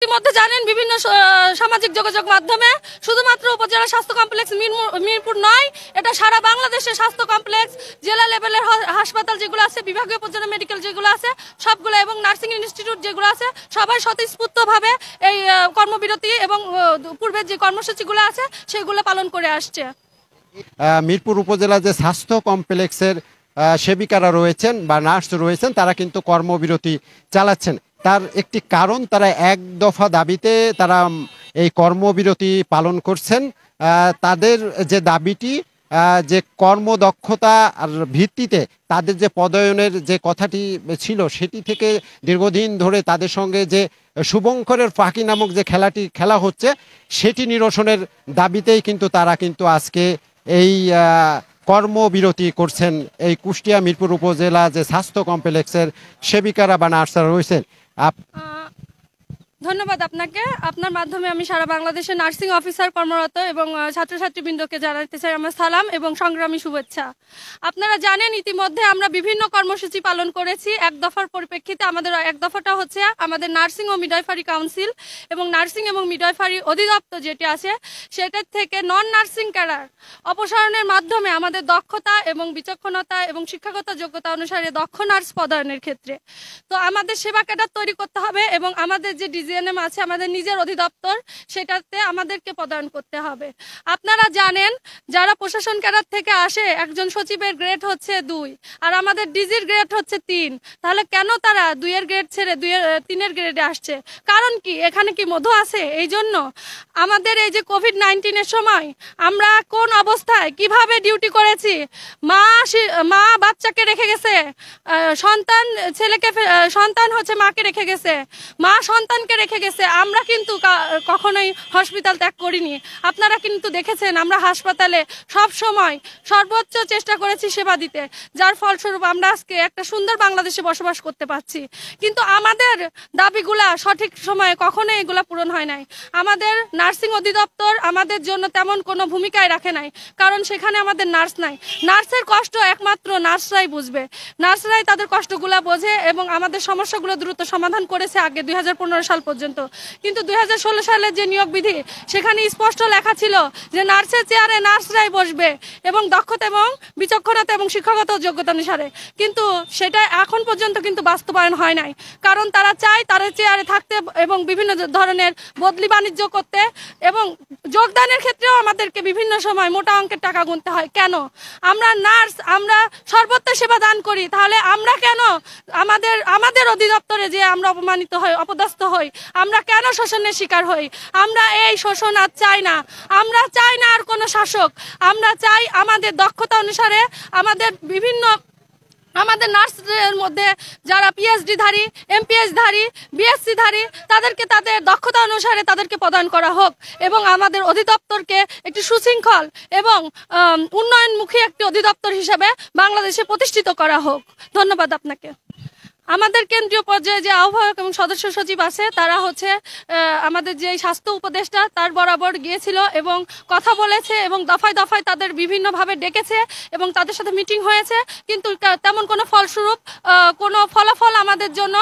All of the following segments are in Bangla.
ইতিমধ্যে জানেন বিভিন্ন সামাজিক যোগাযোগ মাধ্যমে শুধুমাত্র উপজেলা স্বাস্থ্য কমপ্লেক্স মিরপুর নয়, এটা সারা বাংলাদেশের স্বাস্থ্য কমপ্লেক্স, জেলা লেভেলের হাসপাতাল যেগুলো আছে, বিভাগীয় পর্যায়ে মেডিকেল যেগুলো আছে সবগুলো এবং নার্সিং ইনস্টিটিউট যেগুলো আছে সবাই স্বতঃস্ফূর্তভাবে এই কর্মবিরতি এবং পূর্বের যে কর্মসূচিগুলো আছে সেগুলো পালন করে আসছে। মিরপুর উপজেলা যে স্বাস্থ্য কমপ্লেক্সের সেবিকারা রয়েছেন বা নার্স রয়েছেন তারা কিন্তু কর্মবিরতি চালাচ্ছেন। তার একটি কারণ, তারা এক দফা দাবিতে তারা এই কর্মবিরতি পালন করছেন। তাদের যে দাবিটি, যে কর্মদক্ষতা আর ভিত্তিতে তাদের যে পদায়নের যে কথাটি ছিল সেটি থেকে দীর্ঘদিন ধরে তাদের সঙ্গে যে শুভঙ্করের ফাঁকি নামক যে খেলাটি খেলা হচ্ছে সেটি নিরসনের দাবিতেই কিন্তু তারা কিন্তু আজকে এই কর্মবিরতি করছেন। এই কুষ্টিয়া মিরপুর উপজেলা যে স্বাস্থ্য কমপ্লেক্সের সেবিকারা বা নার্সরা রয়েছেন। ধন্যবাদ আপনাকে। আপনার মাধ্যমে আমি সারা বাংলাদেশের নার্সিং অফিসার কর্মরত এবং ছাত্রছাত্রীবৃন্দকে জানাতে চাই আমার সালাম এবং সংগ্রামী শুভেচ্ছা। আপনারা জানেন ইতিমধ্যে আমরা বিভিন্ন কর্মসূচি পালন করেছি। এক দফার পরিপ্রেক্ষিতে আমাদের এক দফাটা হচ্ছে আমাদের নার্সিং ও মিডওয়াইফারি কাউন্সিল এবং নার্সিং এবং মিডওয়াইফারি অধিদপ্তর যেটি আছে সেটার থেকে নন নার্সিং ক্যাডার অপসারণের মাধ্যমে আমাদের দক্ষতা এবং বিচক্ষণতা এবং শিক্ষাগত যোগ্যতা অনুসারে দক্ষ নার্স পদায়নের ক্ষেত্রে তো আমাদের সেবা ক্যাডার তৈরি করতে হবে এবং আমাদের যে ডিজিএনএম আছে আমাদের নিজের অধিদপ্তর সেটাতে আমাদেরকে পদায়ন করতে হবে। আপনারা জানেন যারা প্রশাসন ক্যাডার থেকে আসে একজন সচিবের গ্রেড হচ্ছে 2 আর আমাদের ডিজির গ্রেড হচ্ছে 3, তাহলে কেন তারা 2 এর গ্রেড ছেড়ে 3 এর গ্রেডে আসছে? কারণ কি এখানে কি মধু আছে? এই জন্য আমাদের এই যে কোভিড-19 এর সময় আমরা কোন অবস্থায় কিভাবে ডিউটি করেছি, মা বাচ্চাকে রেখে গেছে, সন্তান হচ্ছে মাকে রেখে গেছে, মা সন্তানকে রেখে গেছে, আমরা কিন্তু কখনোই হসপিটাল ত্যাগ করিনি। আপনারা কিন্তু দেখেছেন আমরা হাসপাতালে সব সময় সর্বোচ্চ চেষ্টা করেছি সেবা দিতে, যার ফলস্বরূপ আমরা আজকে একটা সুন্দর বাংলাদেশে বসবাস করতে পারছি। কিন্তু আমাদের দাবিগুলা সঠিক সময়ে কখনোই এগুলা পূরণ হয় নাই। আমাদের নার্সিং অধিদপ্তর আমাদের জন্য তেমন কোনো ভূমিকায় রাখে নাই, কারণ সেখানে আমাদের নার্স নাই। নার্সের কষ্ট একমাত্র নার্সরাই বুঝবে, নার্সরাই তাদের কষ্টগুলা বোঝে এবং আমাদের সমস্যাগুলো দ্রুত সমাধান করেছে আগে 2015 সাল পর্যন্ত। কিন্তু 2016 সালের যে নিয়োগ বিধি সেখানে স্পষ্ট লেখা ছিল যে নার্সের চেয়ারে নার্সরাই বসবে এবং দক্ষতা এবং বিচক্ষণতা এবং শিক্ষাগত যোগ্যতা অনুসারে, কিন্তু সেটা এখন পর্যন্ত কিন্তু বাস্তবায়ন হয় নাই। কারণ তারা চায় তাদের চেয়ারে থাকতে এবং বিভিন্ন ধরনের বদলি বাণিজ্য করতে এবং যোগদানের ক্ষেত্রেও আমাদেরকে বিভিন্ন সময় মোটা অঙ্কের টাকা গুনতে হয়। কেন? আমরা নার্স, আমরা সর্বোচ্চ সেবা দান করি, তাহলে আমরা কেন আমাদের অধিদপ্তরে যে আমরা অপমানিত হই, অপদস্থ হই, আমরা কেন শোষণের শিকার হই? আমরা এই শোষণ আর চাই না। আমরা চাই না আর কোনো শাসক। আমরা চাই আমাদের দক্ষতা অনুসারে আমাদের নার্সদের মধ্যে যারা পিএইচডি ধারী, এমপিএইচ ধারী, বিএসসি ধারী তাদেরকে তাদের দক্ষতা অনুসারে তাদেরকে প্রদান করা হোক এবং আমাদের অধিদপ্তরকে একটি সুশৃঙ্খল এবং উন্নয়নমুখী একটি অধিদপ্তর হিসেবে বাংলাদেশে প্রতিষ্ঠিত করা হোক। ধন্যবাদ আপনাকে। আমাদের কেন্দ্রীয় পর্যায়ে যে আহ্বায়ক এবং সদস্য সচিব আছে তারা হচ্ছে আমাদের যে স্বাস্থ্য উপদেষ্টা তার বরাবর গিয়েছিল এবং কথা বলেছে এবং দফায় দফায় তাদের বিভিন্নভাবে ডেকেছে এবং তাদের সাথে মিটিং হয়েছে, কিন্তু তেমন কোনো ফলস্বরূপ কোনো ফলাফল আমাদের জন্য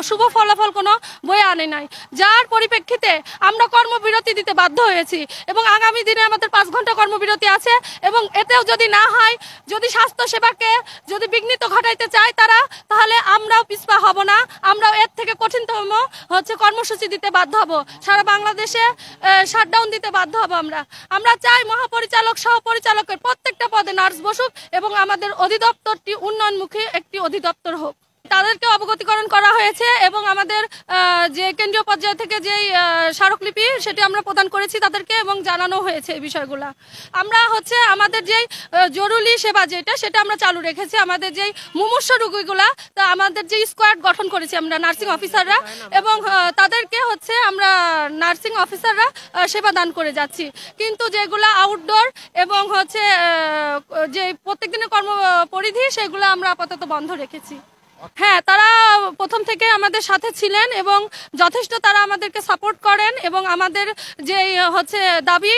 শুভ ফলাফল কোনো বয়ে আনে নাই, যার পরিপ্রেক্ষিতে আমরা কর্মবিরতি দিতে বাধ্য হয়েছি এবং আগামী দিনে আমাদের 5 ঘন্টা কর্মবিরতি আছে এবং এতেও যদি না হয়, যদি স্বাস্থ্য সেবাকে যদি বিঘ্নিত ঘটাইতে চায় তারা, তাহলে আমরাও পিছপা হব না, আমরা এর থেকে কঠিনতম হচ্ছে কর্মসূচি দিতে বাধ্য হব। সারা বাংলাদেশে শাটডাউন দিতে বাধ্য হব। আমরা চাই মহাপরিচালক সহ পরিচালকের প্রত্যেকটা পদে নার্স বসুক এবং আমাদের অধিদপ্তরটি উন্নয়নমুখী একটি অধিদপ্তর হোক। তাদেরকে অবগতিকরণ করা হয়েছে এবং আমাদের যে কেন্দ্রীয় পর্যায় থেকে যেই স্মারকলিপি সেটি আমরা প্রদান করেছি তাদেরকে এবং জানানো হয়েছে এই বিষয়গুলো। আমরা হচ্ছে আমাদের যেই জরুরি সেবা সেটা আমরা চালু রেখেছি। আমাদের যেই মুমূর্ষ রোগীগুলা তা আমাদের যে স্কোয়াড গঠন করেছি আমরা নার্সিং অফিসাররা এবং তাদেরকে হচ্ছে আমরা নার্সিং অফিসাররা সেবা দান করে যাচ্ছি। কিন্তু যেগুলা আউটডোর এবং হচ্ছে যে প্রত্যেক দিনের কর্মপরিধি সেগুলো আমরা আপাতত বন্ধ রেখেছি। হ্যাঁ, তারা প্রথম থেকে আমাদের সাথে ছিলেন এবং যথেষ্ট তারা আমাদেরকে সাপোর্ট করেন এবং আমাদের যে হচ্ছে দাবি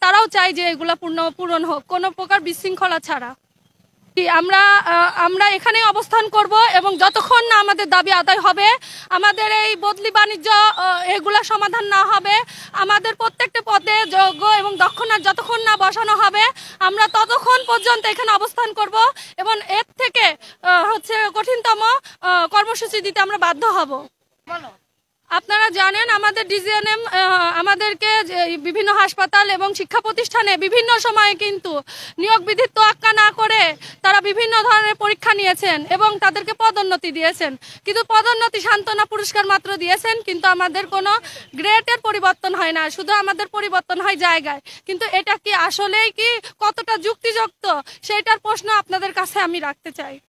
তারাও চায় যে এগুলা পূরণ হোক কোনো প্রকার বিশৃঙ্খলা ছাড়া। আমরা এখানেই অবস্থান করব এবং যতক্ষণ না আমাদের দাবি আদায় হবে, আমাদের এই বদলি বাণিজ্য এগুলা সমাধান না হবে, আমাদের প্রত্যেকটা পদে যোগ্য এবং দক্ষ নার্স যতক্ষণ না বসানো হবে, আমরা ততক্ষণ পর্যন্ত এখানে অবস্থান করব এবং এর থেকে কঠিনতম কর্মসূচি দিতে আমরা বাধ্য হব। আপনারা জানেন আমাদের ডিজিএনএম আমাদেরকে বিভিন্ন হাসপাতাল এবং শিক্ষা প্রতিষ্ঠানে বিভিন্ন সময়ে কিন্তু নিয়োগ বিধির তোয়াক্কা না করে তারা বিভিন্ন ধরনের পরীক্ষা নিয়েছেন এবং তাদেরকে পদোন্নতি দিয়েছেন, কিন্তু পদোন্নতি সান্ত্বনা পুরস্কার মাত্র দিয়েছেন, কিন্তু আমাদের কোনো গ্রেডের পরিবর্তন হয় না, শুধু আমাদের পরিবর্তন হয় জায়গায়। কিন্তু এটা কি আসলেই কি কতটা যুক্তিযুক্ত, সেটার প্রশ্ন আপনাদের কাছে আমি রাখতে চাই।